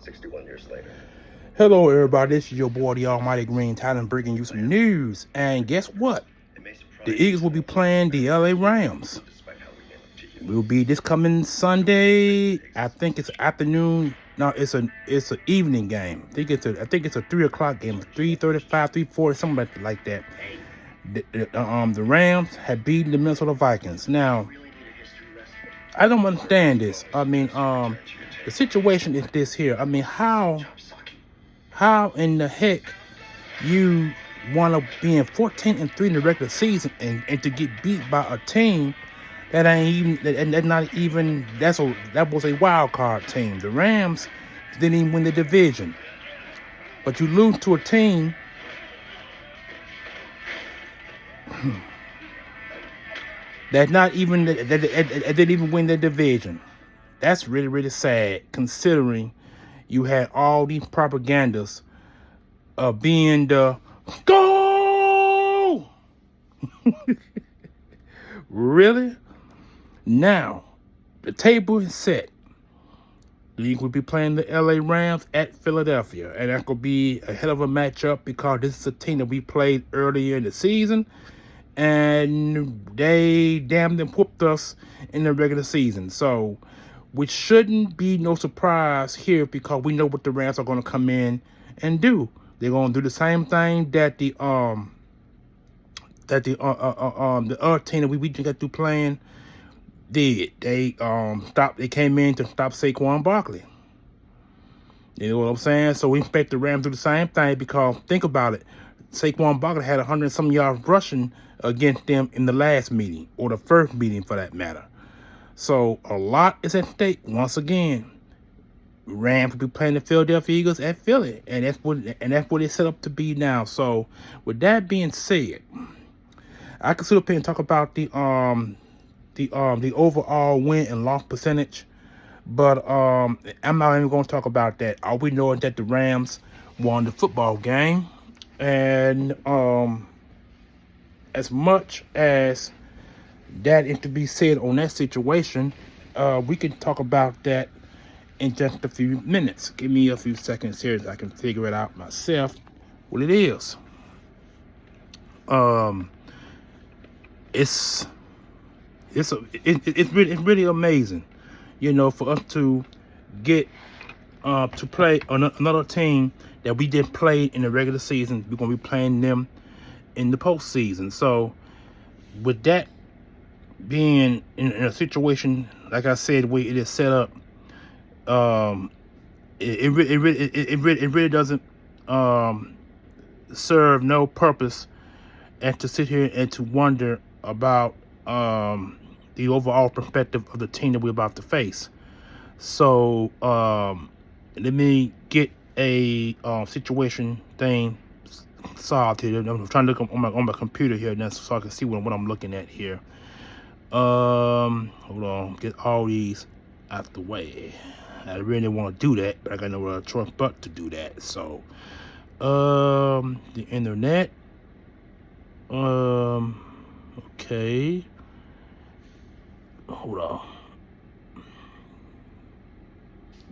61 years later. Hello, everybody. This is your boy, the Almighty Green Talent, bringing you some news. And guess what? The Eagles will be playing the LA Rams. Will be this coming Sunday. I think it's afternoon. No, it's an evening game. I think it's a 3 o'clock game, 3:35, 3:40, something like that. The Rams have beaten the Minnesota Vikings. Now, I don't understand this. I mean, the situation is this here. I mean, how in the heck you want to be in 14-3 in the regular season and to get beat by a team that ain't even that not even that was a wild card team. The Rams didn't even win the division, but you lose to a team that not even that didn't even win the division. That's really, really sad, considering you had all these propagandas of being the go. Really? Now, the table is set. The league will be playing the LA Rams at Philadelphia, and that could be a hell of a matchup because this is a team that we played earlier in the season, and they damn them whooped us in the regular season. So, which shouldn't be no surprise here because we know what the Rams are going to come in and do. They're going to do the same thing that the other team that we just got through playing did. They came in to stop Saquon Barkley. You know what I'm saying? So we expect the Rams to do the same thing because think about it. Saquon Barkley had 100 some yards rushing against them in the last meeting, or the first meeting for that matter. So a lot is at stake once again. Rams will be playing the Philadelphia Eagles at Philly, and that's what it's set up to be now. So with that being said, I can sit up here and talk about the overall win and loss percentage, but I'm not even going to talk about that. All we know is that the Rams won the football game, and as much as that is to be said on that situation, we can talk about that in just a few minutes. Give me a few seconds here so I can figure it out myself what it is. It's really amazing, you know, for us to get to play another team that we didn't play in the regular season. We're gonna be playing them in the postseason. So with that being in a situation, like I said, the way it is set up, it really doesn't serve no purpose, and to sit here and to wonder about the overall perspective of the team that we're about to face. So let me get a situation thing solved here. I'm trying to look on my computer here now so I can see what I'm looking at here. Hold on, get all these out the way. I really want to do that, but I got no choice but to do that. So the internet. Okay. Hold on.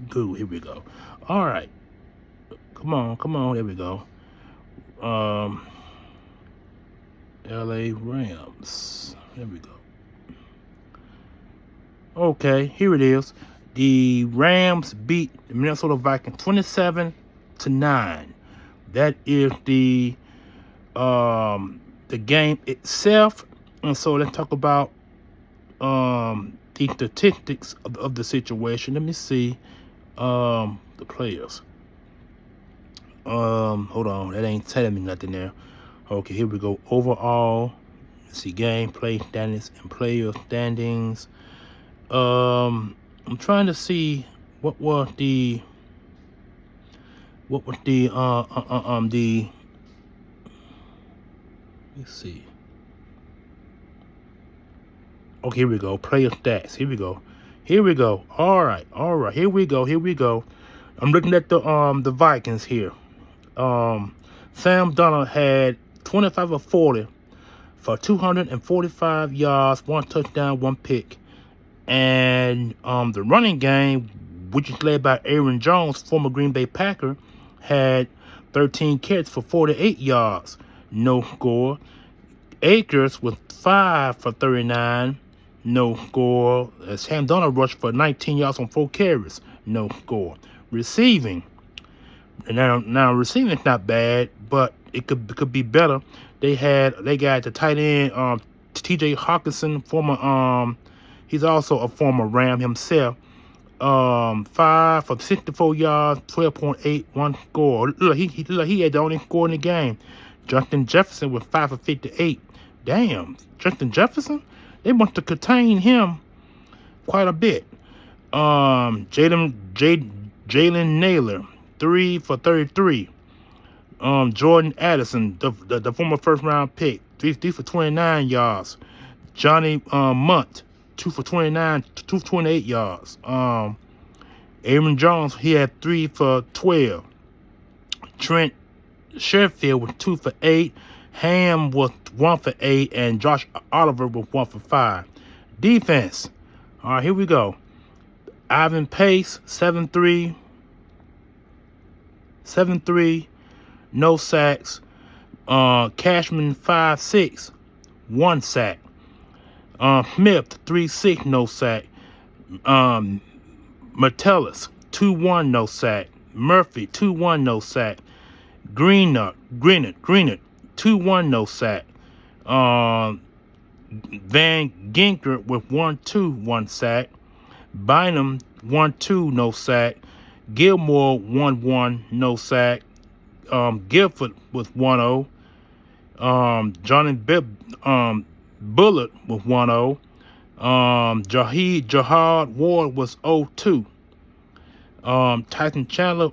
Good, here we go. All right. Come on, there we go. LA Rams. There we go. Okay, here it is. The Rams beat the Minnesota Vikings 27-9. That is the game itself. And so let's talk about the statistics of the situation. Let me see the players. Hold on, that ain't telling me nothing there. Okay, here we go. Overall, let's see gameplay standings and player standings. I'm trying to see what was the let's see. Okay, here we go. Player stats. Here we go. All right. Here we go. I'm looking at the Vikings here. Sam Donald had 25 of 40 for 245 yards, 1 touchdown, 1 pick. And the running game which is led by Aaron Jones, former Green Bay Packer, had 13 catches for 48 yards, no score. Akers with 5 for 39, no score. Sam Darnold rushed for 19 yards on 4 carries, no score. Receiving, and now receiving's not bad, but it could be better. They got the tight end T.J. Hawkinson, former he's also a former Ram himself. 5 for 64 yards, 12.8, 1 score. Look, he had the only score in the game. Justin Jefferson with 5 for 58. Damn, Justin Jefferson? They want to contain him quite a bit. Jalen Naylor, 3 for 33. Jordan Addison, the former first-round pick, 3 for 29 yards. Johnny Munt, 2 for 29, 2 for 28 yards. Aaron Jones, he had 3 for 12. Trent Sherfield with 2 for 8. Ham was 1 for 8, and Josh Oliver with 1 for 5. Defense. All right, here we go. Ivan Pace, 7-3, no sacks. Cashman, 5-6, 1 sack. Smith, 3-6, no sack. Metellus, 2-1, no sack. Murphy, 2-1, no sack. Greenert, 2-1, no sack. Van Ginker with 1-2, 1 sack. Bynum, 1-2, no sack. Gilmore, 1-1, no sack. Guilford with 1-0. Johnny Bullet with 1-0. Jahad Ward was 0-2. Tyson Chandler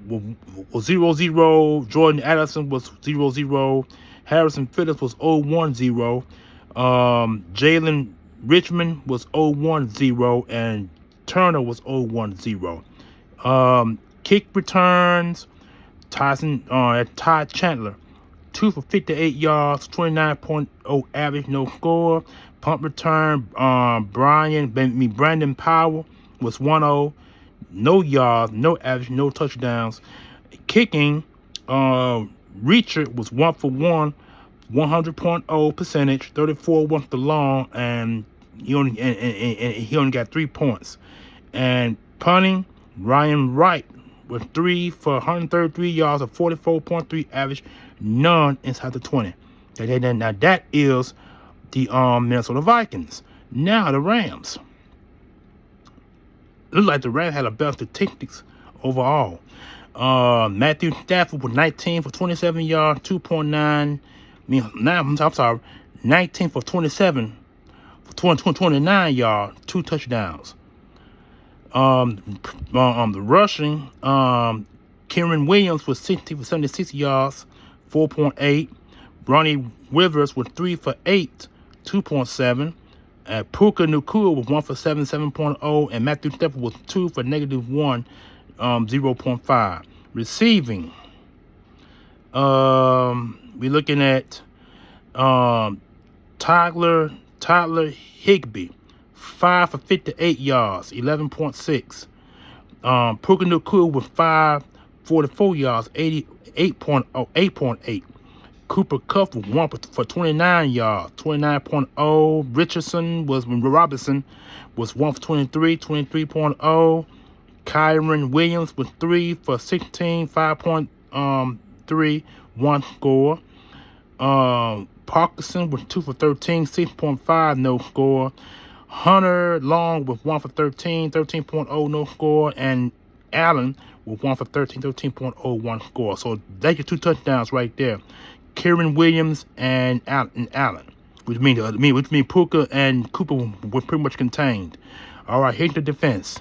was 0-0. Jordan Addison was 0-0. Harrison Phillips was 0-1-0. Jalen Richmond was 0-1-0, and Turner was 0-1-0. Kick returns, Ty Chandler, 2 for 58 yards, 29.0 average, no score. Punt return, Brandon Powell was 1-0, no yards, no average, no touchdowns. Kicking, Richard was 1 for 1, 100.0 percentage, 34 went the long, and he only got 3 points. And punting, Ryan Wright with 3 for 133 yards, a 44.3 average, none inside the 20. Now that is the Minnesota Vikings. Now the Rams. Looks like the Rams had a better statistics overall. Matthew Stafford with 19 for 27 yards, 2.9. 19 for 27 for 29 yards, 2 touchdowns. The rushing, Kieran Williams was 60 for 76 yards, 4.8. Ronnie Rivers with 3 for 8, 2.7. Puka Nacua was 1 for 7, 7.0. And Matthew Stafford was 2 for -1, 0.5. Receiving, we're looking at Tyler Higbee, 5 for 58 yards, 11.6. Puka Nacua with 5 44 yards, 8.8. Cooper Kupp with 1 for 29 yards, 29.0. Robinson was 1 for 23, 23.0. Kyron Williams with 3 for 16, 5.3, 1 score. Parkinson with 2 for 13, 6.5, no score. Hunter Long with 1 for 13, 13.0, no score. And Allen with 1 for 13, 13.0, 1 score. So that's your 2 touchdowns right there. Kieran Williams and Allen, which means Puka and Cooper were pretty much contained. All right, here's the defense.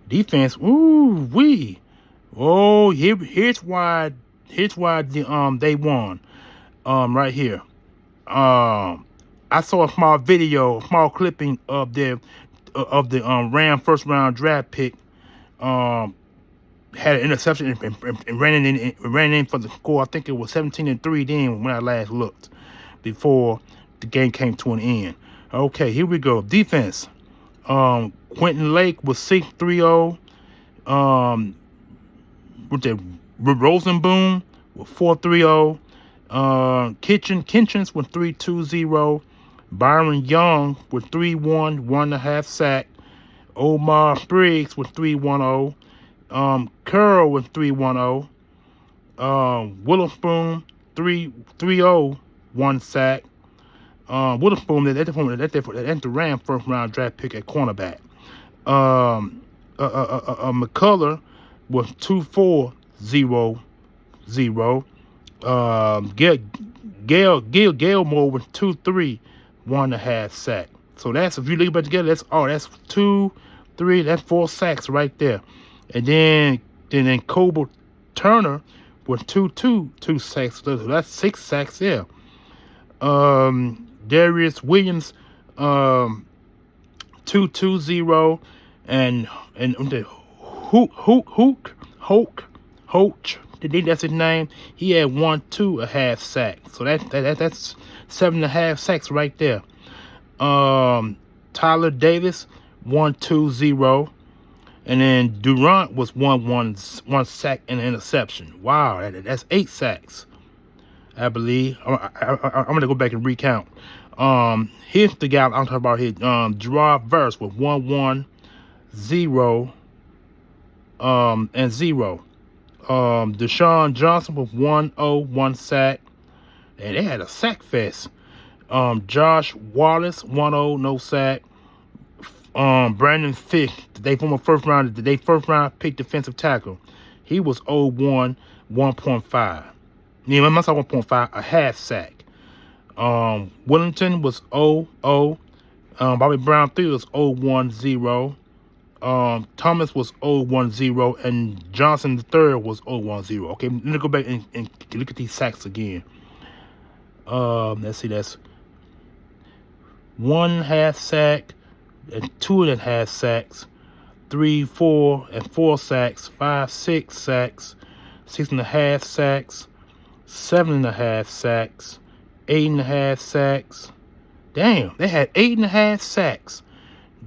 Defense, here's why they won. Right here. I saw a small clipping of the Ram first round draft pick. Had an interception and ran in for the score. I think it was 17-3 then when I last looked, before the game came to an end. Okay, here we go. Defense. Quentin Lake was 6-3-0. With the Rosenboom with 4-3-0. Kitchens with 3-2-0. Byron Young with 3-1, 1.5 sack. Omar Briggs with 3-1-0. Curl with 3-1-0. Witherspoon 3-0, 1 sack. Witherspoon, that's the Ram first round draft pick at cornerback. McCullough was 2-4-0-0. Gilmore was 2-3, 1.5 sack. So that's, if you look back together, that's 2, 3, that's 4 sacks right there. And then Coble Turner was 2 sacks. So that's 6 sacks there. Darius Williams 2-2-0, and the Hoch, that's his name. He had 1-2.5 sacks. So that's 7.5 sacks right there. Tyler Davis 1-2-0, and then Durant was 1 sack and an interception. Wow, that's 8 sacks, I believe. I'm gonna go back and recount. Here's the guy I'm talking about here. Gerard Verse with 1-1-0 and 0. Deshaun Johnson with 1-0, 1 sack. And they had a sack fest. Josh Wallace 1-0, no sack. Brandon Fick, they first round pick defensive tackle. He was 0-1, 1.5. Yeah, I must have 1.5, a half sack. Wellington was 0-0. Bobby Brown 3 was 0-1-0. Thomas was 0-1-0, and Johnson III was 0-1-0. Okay, let me go back and look at these sacks again. Let's see, that's 1.5 sack, and 2.5 sacks, 3, 4, and 4 sacks, 5, 6 sacks, 6.5 sacks, 7.5 sacks, 8.5 sacks. Damn, they had 8.5 sacks.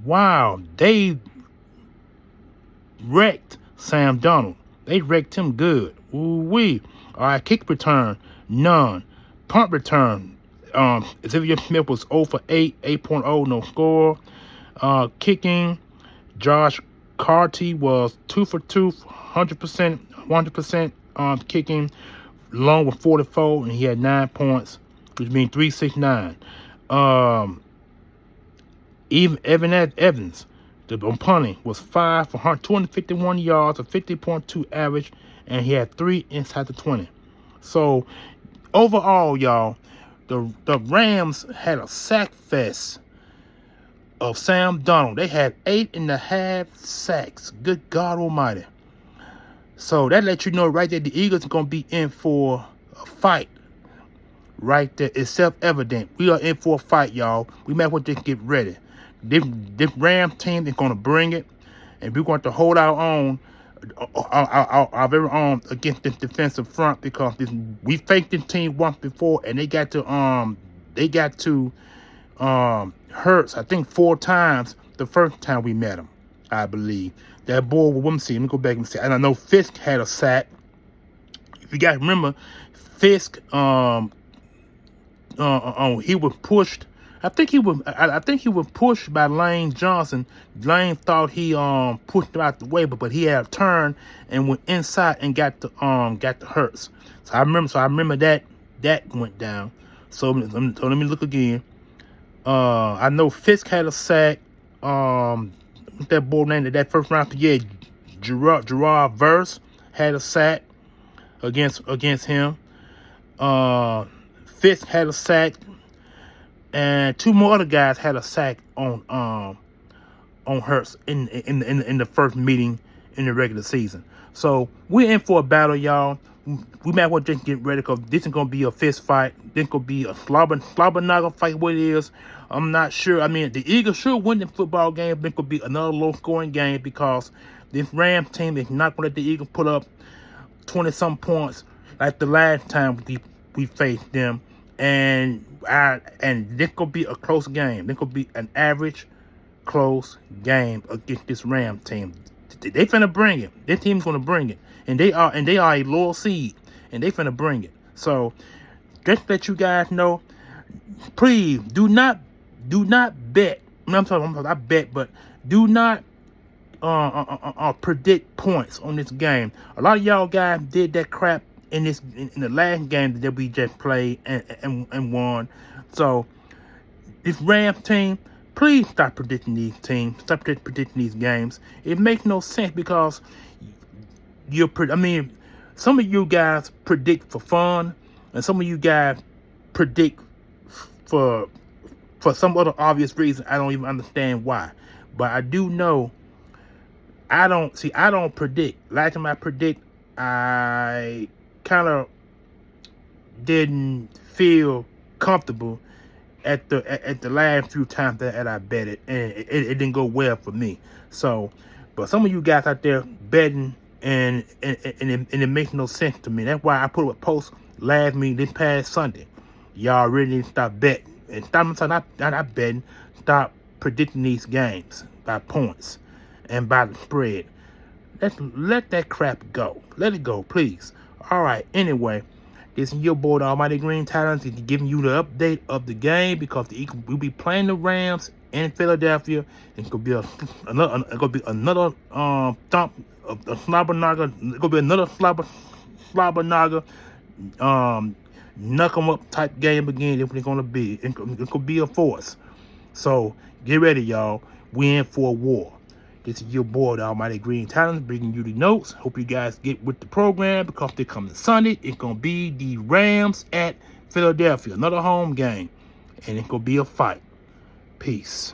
Wow, they wrecked Sam Darnold. They wrecked him good. Ooh-wee. All right, kick return, none. Punt return, Xavier Smith was 0 for 8, 8.0, no score. Kicking, Josh Carty was 2 for 2, 100% kicking, long with 44, and he had 9 points, which means 369. Evan Evans, the punting, was 5 for 251 yards, a 50.2 average, and he had 3 inside the 20. So overall, y'all, the Rams had a sack fest of Sam Darnold. They had 8.5 sacks. Good God Almighty. So that lets you know right there, the Eagles are gonna be in for a fight. Right there, it's self-evident. We are in for a fight, y'all. We might want to get ready. This Ram team is gonna bring it, and we're going to hold our own, our very own against this defensive front, because we faked this team once before, and they got to Hurts, I think 4 times the first time we met him, I believe. That boy, let me see. Let me go back and see. And I know Fisk had a sack. If you guys remember, Fisk, he was pushed. I think he was pushed by Lane Johnson. Lane thought he pushed him out the way, but he had a turn and went inside and got the Hurts. So I remember that went down. So let me look again. I know Fisk had a sack. That boy named that first round. Yeah, Gerard Verse had a sack against him. Fisk had a sack, and 2 more other guys had a sack on Hurts in the first meeting in the regular season. So we're in for a battle, y'all. We might want to just get ready, because this is gonna be a fist fight. This is gonna be a slobber fight. What it is, I'm not sure. I mean, the Eagles should win the football game. This could be another low-scoring game, because this Rams team is not gonna let the Eagles put up 20-some points like the last time we faced them. And this could be a close game. This could be an average, close game against this Ram team. They finna bring it. This team's gonna bring it, and they are a loyal seed, and they finna bring it. So just to let you guys know, please do not bet. I'm talking I bet, but do not predict points on this game. A lot of y'all guys did that crap in the last game that we just played and won. So this Rams team, please stop predicting these teams. Stop predicting these games. It makes no sense because some of you guys predict for fun, and some of you guys predict for some other obvious reason. I don't even understand why. But I do know I don't predict. Last time I predict, I kind of didn't feel comfortable at the last few times that I bet it, and it didn't go well for me. So, but some of you guys out there betting, and it makes no sense to me. That's why I put up a post last week, this past Sunday. Y'all really need to stop betting and not betting. Stop predicting these games by points and by the spread. Let that crap go. Let it go, please. All right. Anyway, this is your boy, the Almighty Green Talents, giving you the update of the game because we'll be playing the Rams in Philadelphia. It could be another thump, a slobber naga. It could be another slobber naga, knock 'em up type game again. If it's gonna be, it could be a force. So get ready, y'all. We in for a war. This is your boy, the Almighty Green Talents, bringing you the notes. Hope you guys get with the program because they're coming Sunday. It's going to be the Rams at Philadelphia. Another home game. And it's going to be a fight. Peace.